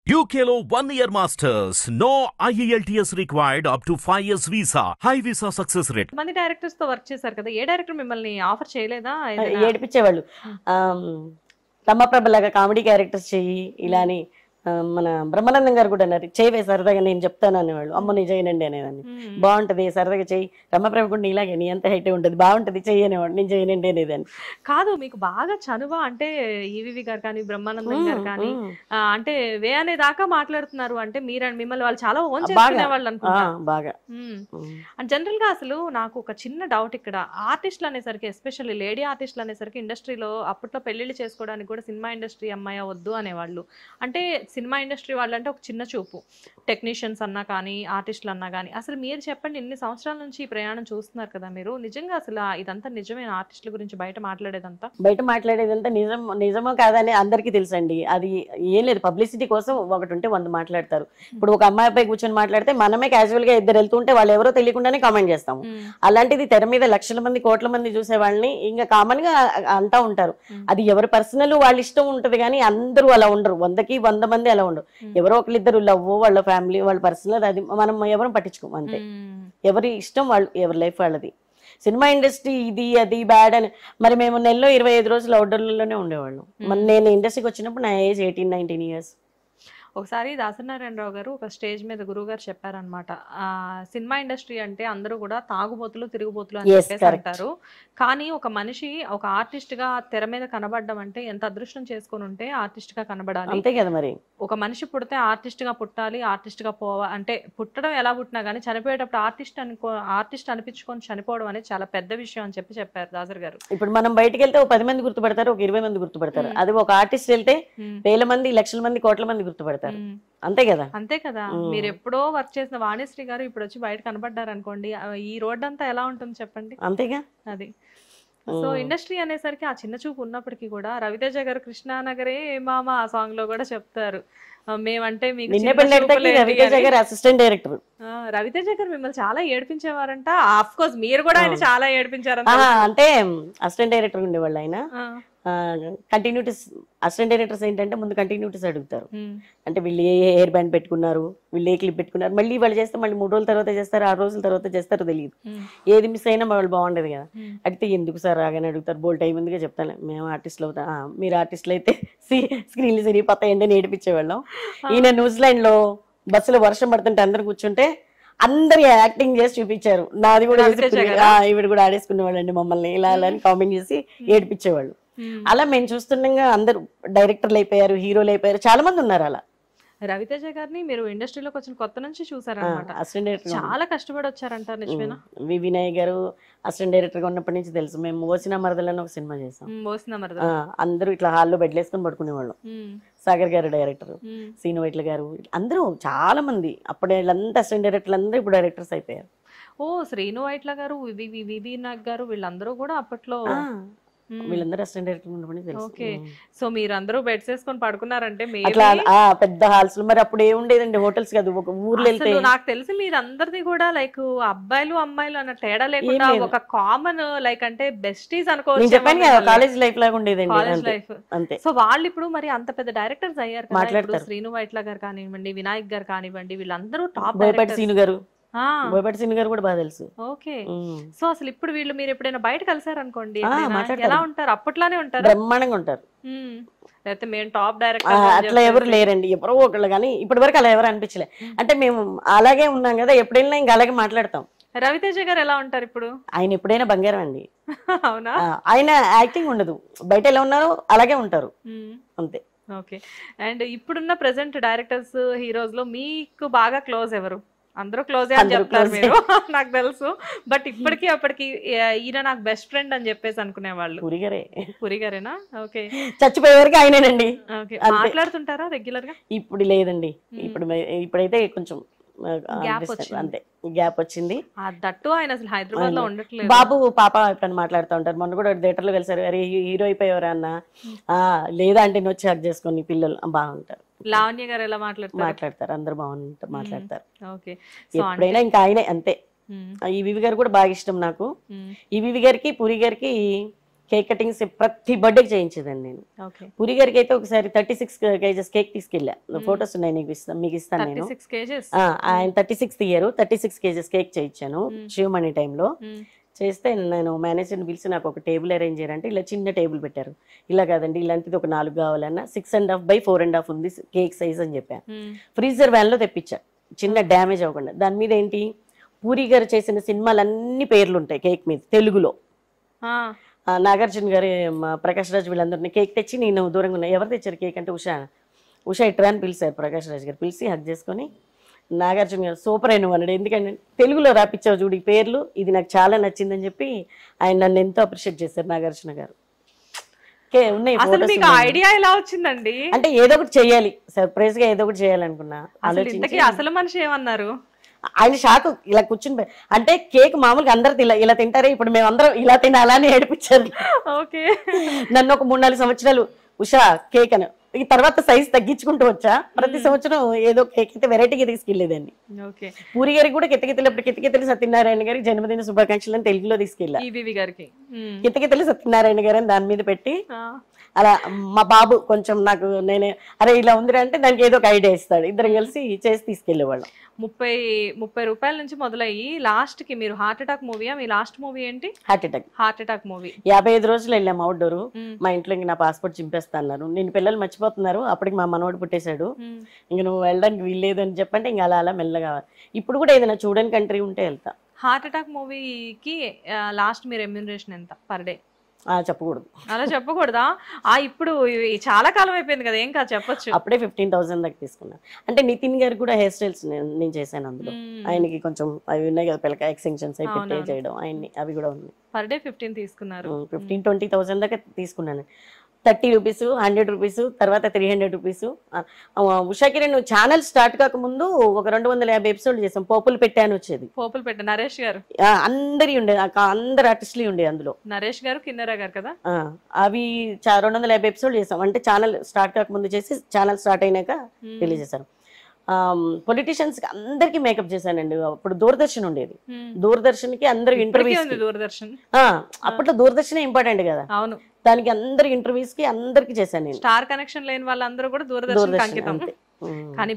UKLO 1 year masters. No IELTS required up to 5 years visa. High visa success rate. మంది directors తో work చేశారు కదా, ఏ director మిమ్మల్ని offer చేయలేదా? ఏడిపించేవాళ్ళు. రమాప్రభ లాగా కామెడీ క్యారెక్టర్స్ చెయ్యి ఇలా అని. మన బ్రహ్మానందం గారు కూడా అన్నారు, చేయవే సరదాగా నేను చెప్తాను అనేవాళ్ళు. అమ్మ నేను చేయనండి అనేదాన్ని. బాగుంటది సరదాగా చెయ్యి, రమాప్రభ కూడా ఇలాగే నీ అంత హైటే ఉంటుంది, బాగుంటది చెయ్యి అనేవాడు. నేను చేయనండి అనేదాన్ని. కాదు, మీకు బాగా చనువ అంటే ఈవీవి గారు కానీ బ్రహ్మానందం గారు కానీ అంటే వే అనే దాకా మాట్లాడుతున్నారు అంటే మిమ్మల్ని వాళ్ళు చాలా ఓన్ చేసుకునే వాళ్ళు అనుకుంటా. బాగా అండ్ జనరల్ గా అసలు నాకు ఒక చిన్న డౌట్ ఇక్కడ, ఆర్టిస్టులు అనేసరికి ఎస్పెషల్లీ లేడీ ఆర్టిస్టులు అనేసరికి ఇండస్ట్రీలో అప్పట్లో పెళ్లిళ్ళు చేసుకోవడానికి కూడా సినిమా ఇండస్ట్రీ అమ్మాయి వద్దు అనేవాళ్ళు. అంటే సినిమా ఇండస్ట్రీ వాళ్ళంటే ఒక చిన్న చూపు, టెక్నీషియన్స్ అన్నా కానీ ఆర్టిస్టులు అన్నా కానీ. అసలు మీరు చెప్పండి, ఇన్ని సంవత్సరాల నుంచి ఈ ప్రయాణం చూస్తున్నారు కదా మీరు, నిజంగా అసలు ఇదంతా నిజమైన ఆర్టిస్టుల గురించి బయట మాట్లాడేదంతా నిజమో కాదని అందరికీ తెలుసండి. అది ఏం లేదు, పబ్లిసిటీ కోసం ఒకటి ఉంటే 100 మాట్లాడతారు. ఇప్పుడు ఒక అమ్మాయిపై కూర్చొని మాట్లాడితే మనమే క్యాజువల్ గా ఇద్దరు వెళ్తుంటే వాళ్ళు ఎవరో తెలియకుండానే కామెంట్ చేస్తాము. అలాంటిది తెర మీద లక్షల మంది కోట్ల మంది చూసే వాళ్ళని ఇంకా కామన్ గా అంటా ఉంటారు. అది ఎవరి పర్సనల్ వాళ్ళ ఇష్టం ఉంటది కానీ అందరూ అలా ఉండరు. 100కి 100 మంది అలా ఉండరు. ఎవరో ఒకరిద్దరు లవ్, వాళ్ళ ఫ్యామిలీ, వాళ్ళ పర్సనల్, అది మనం ఎవరు పట్టించుకోము అంతే. ఎవరి ఇష్టం వాళ్ళు, ఎవరి లైఫ్ వాళ్ళది. సినిమా ఇండస్ట్రీ ఇది అది బ్యాడ్ అని మరి మేము నెలలో 25 రోజులు అవుట్డోర్లోనే ఉండేవాళ్ళం. నేను ఇండస్ట్రీకి వచ్చినప్పుడు నా ఏజ్ 18-19 years. ఒకసారి దాసనారాయణరావు గారు ఒక స్టేజ్ మీద గురువు గారు చెప్పారనమాట, సినిమా ఇండస్ట్రీ అంటే అందరూ కూడా తాగుబోతులు తిరుగుబోతులు అని చెప్పేసి అంటారు. కానీ ఒక మనిషి ఒక ఆర్టిస్ట్ గా తెర మీద కనబడడం అంటే ఎంత అదృష్టం చేసుకుని ఉంటే ఆర్టిస్ట్ గా కనబడాలి. అంతే కదా మరి. ఒక మనిషి పుడితే ఆర్టిస్ట్ గా పుట్టాలి, ఆర్టిస్ట్ గా అంటే పుట్టడం ఎలా పుట్టినా కానీ చనిపోయేటప్పుడు ఆర్టిస్ట్ అనిపించుకొని చనిపోవడం అనేది చాలా పెద్ద విషయం అని చెప్పారు దాసర్ గారు. ఇప్పుడు మనం బయటకు వెళ్తే 10 మంది గుర్తుపడతారు, ఒక 20 మంది గుర్తుపడతారు. అది ఒక ఆర్టిస్ట్ వెళ్తే వేల మంది, లక్షల మంది, కోట్ల మంది గుర్తుపడతారు. అంతే కదా. మీరు ఎప్పుడో వర్క్ చేసిన వాణిశ్రీ గారు ఇప్పుడు వచ్చి బయట కనబడ్డారు అనుకోండి, ఈ రోడ్ అంతా ఎలా ఉంటుంది చెప్పండి. అంతేగా అది. సో ఇండస్ట్రీ అనేసరికి ఆ చిన్న చూపు ఉన్నప్పటికీ కూడా రవితేజ గారు కృష్ణానగరే మామ ఆ సాంగ్ లో కూడా చెప్తారు, మేమంటే మీకు అసిస్టెంట్ డైరెక్టర్. రవితేజ గారు మిమ్మల్ని చాలా ఏడిపించేవారంట. ఆఫ్ కోర్స్ మీరు కూడా ఆయన చాలా ఏడిపించారంట. అంటే అసిస్టెంట్ డైరెక్టర్ ఉండేవాళ్ళు ఆయన. కంటిన్యూటీస్ అసిస్టెంట్ డైరెక్టర్స్ ఏంటంటే ముందు కంటిన్యూటీస్ అడుగుతారు. అంటే వీళ్ళు ఏ హెయిర్ బ్యాండ్ పెట్టుకున్నారు, వీళ్ళు ఏ క్లిప్ పెట్టుకున్నారు, మళ్ళీ వాళ్ళు చేస్తే మళ్ళీ 3 రోజుల తర్వాత చేస్తారు, 6 రోజుల తర్వాత చేస్తారో తెలియదు. ఏది మిస్ అయినా వాళ్ళు బాగుండదు కదా. అడిగితే ఎందుకు సార్ రాగానే అడుగుతారు, బోల్ టైం ముందుగా చెప్తాను, మేము ఆర్టిస్టులు అవుతాం, మీరు ఆర్టిస్టులు అయితే స్క్రీన్లు సిరిగిపోతాయండి అని ఏడిపించేవాళ్ళం. ఈయన న్యూజిలాండ్ లో బస్సులో వర్షం పడుతుంటే అందరు కూర్చుంటే అందరు యాక్టింగ్ చేసి చూపించారు. నాది కూడా ఈవిడ కూడా ఆడేసుకునేవాళ్ళు అండి మమ్మల్ని ఇలా అలా అని కామెంట్ చేసి ఏడిపించేవాళ్ళు. అలా మేము చూస్తుండగా అందరు డైరెక్టర్లు అయిపోయారు, హీరోలు అయిపోయారు, చాలా మంది ఉన్నారు అలా. రవితేజ గారిని మీరు ఇండస్ట్రీలోకి వచ్చిన కొత్త నుంచి చూసారన్నమాట. చాలా కష్టపడి వచ్చారంటారు, నిజమేనా? వినయ్ గారు అసిస్టెంట్ డైరెక్టర్ గా ఉన్నప్పటి నుంచి తెలుసు. మేము ఓసిన మరదలని ఒక సినిమా చేసాం. అందరూ ఇట్లా హాల్లో బెడ్లు వేసుకొని పడుకునేవాళ్ళం. సాగర్ గారు డైరెక్టర్, సీను వైట్ల గారు, అందరూ చాలా మంది అప్పుడు వీళ్ళంతా అసిస్టెంట్ డైరెక్టర్లు అందరూ ఇప్పుడు డైరెక్టర్స్ అయిపోయారు. ఓ శ్రీను వైట్ల గారు, వివి నాగ్ గారు, వీళ్ళందరూ కూడా అప్పట్లో వీళ్ళందరూ అసిస్టెంట్ డైరెక్టర్ ఉన్నప్పటి తెలుసు. ఓకే, సో మీరందరూ బెడ్స్ వేసుకొని పడుకున్నారంటే అట్లా పెద్ద హాల్స్. మరి అప్పుడు ఏముండేదండి, హోటల్స్ కాదు, ఒక ఊర్లో వెళ్తే. నాకు తెలిసి మీరందరిది కూడా లైక్ అబ్బాయిలు అమ్మాయిలు అన్న తేడా లేకుండా ఒక కామన్ లైక్ అంటే బెస్టీస్ అనుకోవచ్చు. కాలేజ్ లైఫ్ లాగా ఉండేదండి, కాలేజ్ లైఫ్ అంతే. సో వాళ్ళు ఇప్పుడు మరి అంత పెద్ద డైరెక్టర్స్ అయ్యారు కదా, శ్రీను వైట్ల గారు కానివ్వండి, వినాయక్ గారు కానివ్వండి, వీళ్ళందరూ టాప్ డైరెక్టర్స్. సీను గారు, బోయపాటి సీను గారు కూడా బాగా తెలుసు. ఓకే, సో అసలు ఇప్పుడు వీళ్ళు మీరు ఎప్పుడైనా బయట కలిసారు అనుకోండి, ఎలా ఉంటారు? అప్పట్లానే ఉంటారు, బ్రహ్మాండంగా ఉంటారు. లేకపోతే మేము టాప్ డైరెక్టర్ అట్లా ఎవరు లేరండి, ఎవరో ఒకళ్ళు. కానీ ఇప్పటి వరకు అలా ఎవరు అనిపించలే. అంటే మేము అలాగే ఉన్నాం కదా, ఎప్పుడైనా ఇంకా అలాగే మాట్లాడతాం. రవితేజ గారు ఎలా ఉంటారు ఇప్పుడు? ఆయన ఎప్పుడైనా బంగారం అండి. అవునా? ఆయన యాక్టింగ్ ఉండదు, బయట ఎలా ఉన్నారో అలాగే ఉంటారు అంతే. ఓకే, అండ్ ఇప్పుడున్న ప్రెసెంట్ డైరెక్టర్స్ హీరోస్ లో మీకు బాగా క్లోజ్ ఎవరు? అందరూ క్లోజే అని చెప్తారు మీరు, నాకు తెలుసు. బట్ ఇప్పటికీ అప్పటికి ఈయన నాకు బెస్ట్ ఫ్రెండ్ అని చెప్పేసి అనుకునేవాళ్ళు. పురిగారేనా? ఓకే, చచ్చిపోయే వరకు ఆయనేనండి. మాట్లాడుతుంటారా రెగ్యులర్ గా? ఇప్పుడు లేదండి, ఇప్పుడైతే కొంచెం అంతే గ్యాప్ వచ్చింది. దట్టు ఆయన అసలు హైదరాబాద్ లో ఉండట్లేదు. బాబు పాప ఎప్పుడైనా మాట్లాడుతూ ఉంటారు. మొన్న కూడా థియేటర్ లో కలిసారు, అరే హీరో అయిపోయావరా అన్న, లేదా అంటే నువ్వు వచ్చి హక్ చేసుకొని పిల్లలు బాగుంటారు. లావణ్య గారు ఎలా మాట్లాడతారు? అందరు బాగుంటారు, మాట్లాడతారు. ఎప్పుడైనా ఇంకా ఆయనే అంతే. ఈ వివి గారు కూడా బాగా ఇష్టం నాకు. ఈ వివి గారికి, పూరి గారికి కేక్ కటింగ్స్ ప్రతి బర్త్డేకి చేయించేదండి నేను. ఓకే. పూరి గారికి అయితే ఒకసారి 36 kgs కేక్ తీసుకెళ్ళా. ఫొటోస్ ఉన్నాయి, మీకు ఇస్తాను నేను. 36 kgs ఆయన 36th ఇయర్ 36 kgs కేక్ చేయించాను శివమణి టైంలో. చేస్తే నేను మేనేజర్ని పిలిచి నాకు ఒక టేబుల్ అరేంజ్ చేయాలంటే ఇలా చిన్న టేబుల్ పెట్టారు. ఇలా కాదండి ఇలాంటిది ఒక 4 కావాలన్నా 6.5 by 4.5 ఉంది కేక్ సైజ్ అని చెప్పాను. ఫ్రీజర్ వ్యాన్లో తెప్పించా చిన్న డ్యామేజ్ అవ్వకుండా. దాని మీద ఏంటి పూరి గారు చేసిన సినిమాలన్నీ పేర్లు ఉంటాయి కేక్ మీద తెలుగులో. నాగార్జున గారి ప్రకాష్ రాజ్ వీళ్ళందరినీ కేక్ తెచ్చి నేను దూరంగా ఉన్నా. ఎవరు తెచ్చారు కేక్ అంటే ఉషా ఇట్రా అని పిలిచారు ప్రకాష్ రాజ్ గారు. పిలిచి హక్ చేసుకొని నాగార్జున గారు సూపర్ అయిన అన్నాడు. ఎందుకంటే తెలుగులో రాపిచ్చావు చూడు ఈ పేర్లు, ఇది నాకు చాలా నచ్చిందని చెప్పి ఆయన నన్ను ఎంతో అప్రిషియేట్ చేశారు నాగార్జున గారు. ఉన్నాయి అసలు మీకు ఐడియా ఎలా వచ్చిందండి? అంటే ఏదో ఒకటి చెయ్యాలి, సర్ప్రైజ్ గా ఏదో ఒకటి చేయాలనుకున్నా. ఇంతకీ అసలు మనిషి ఏమన్నారు? ఆయన షాక్ ఇలా కూర్చుని అంటే కేక్ మామూలుగా అందరు ఇలా తింటారే, ఇప్పుడు మేమందరం ఇలా తినాలా అని ఏడిపించారు. ఓకే. నన్ను ఒక 3-4 సంవత్సరాలు ఉషా కేక్ అని, ఈ తర్వాత సైజ్ తగ్గించుకుంటూ వచ్చా. ప్రతి సంవత్సరం ఏదో కేక్ అయితే వెరైటీగా తీసుకెళ్లేదండి. పూరి గారికి కూడా కితకితలి సత్యనారాయణ గారికి జన్మదిన శుభాకాంక్షలు అని తెలుగులో తీసుకెళ్ళా. కితకితలి సత్యనారాయణ గారు అని దాని మీద పెట్టి అలా మా బాబు కొంచెం నాకు నేనే అరే ఇలా ఉందిరా అంటే దానికి ఏదో ఒక ఐడియా ఇస్తాడు. ఇద్దరు కలిసి చేసి తీసుకెళ్లేవాళ్ళం. 30 రూపాయల నుంచి మొదలయ్యి లాస్ట్ కి మీరు హార్ట్ అటాక్ మూవీయా? మీ లాస్ట్ మూవీ ఏంటి? Heart attack movie. 55 రోజులు వెళ్ళాం అవుట్డోర్. మా ఇంట్లో ఇంక నా పాస్పోర్ట్ చింపేస్తా అన్నారు. నేను పిల్లలు మర్చిపోతున్నారు, అప్పటికి మా మనోడు పుట్టేశాడు, ఇంక నువ్వు వెళ్ళడానికి వీల్లేదు అని చెప్పంటే ఇంక అలా మెల్లగా. ఇప్పుడు కూడా ఏదైనా చూడని కంట్రీ ఉంటే వెళ్తా. హార్ట్ అటాక్ మూవీకి లాస్ట్ మీ రెమ్యూనరేషన్ ఎంత పర్ డే? చెప్పకూడదు. అలా చెప్పకూడదా? ఇప్పుడు చాలా కాలం అయిపోయింది కదా, ఏం కాదు చెప్పొచ్చు. అప్పుడే 15,000 దాకా తీసుకున్నాను. అంటే నితిన్ గారు కూడా హెయిర్ స్టైల్స్ నేను చేశాను అందులో. ఆయనకి కొంచెం అవి ఉన్నాయి కదా పిల్లక ఎక్స్టెన్షన్స్ అవి పెట్టే చేయడం ఆయన్ని, అవి కూడా ఉన్నాయి. పర్ డే 15 తీసుకున్నారు. 15-20,000 దాకా తీసుకున్నాను. 30 రూపీస్, 100 రూపీస్, తర్వాత 300 రూపీస్. ఉషాకి నేను ఛానల్ స్టార్ట్ కాకముందు ఒక 250 ఎపిసోడ్లు చేసాం. పోపులు పెట్టాను వచ్చేది. పోపులు పెట్టా నరేష్ గారు అందరి ఉండే, అందరు ఆర్టిస్టులు ఉండే అందులో. నరేష్ గారు కిన్నెరా గారు కదా. అవి 250 ఎపిసోడ్లు చేసాం. అంటే ఛానల్ స్టార్ట్ కాకముందు చేసి ఛానల్ స్టార్ట్ అయినాక తెలియజేశారు. పొలిటీషియన్స్ కి అందరికి మేకప్ చేశానండి. అప్పుడు దూరదర్శన్ ఉండేది. దూరదర్శన్ కి అందరు ఇంటర్వ్యూస్, అప్పట్లో దూరదర్శన్ ఇంపార్టెంట్ కదా, అవును, దానికి అందరి ఇంటర్వ్యూస్ కి అందరికి చేశాను నేను. స్టార్ కనెక్షన్ లేని వాళ్ళందరూ కూడా దూరదర్శన్ అంకితం. కానీ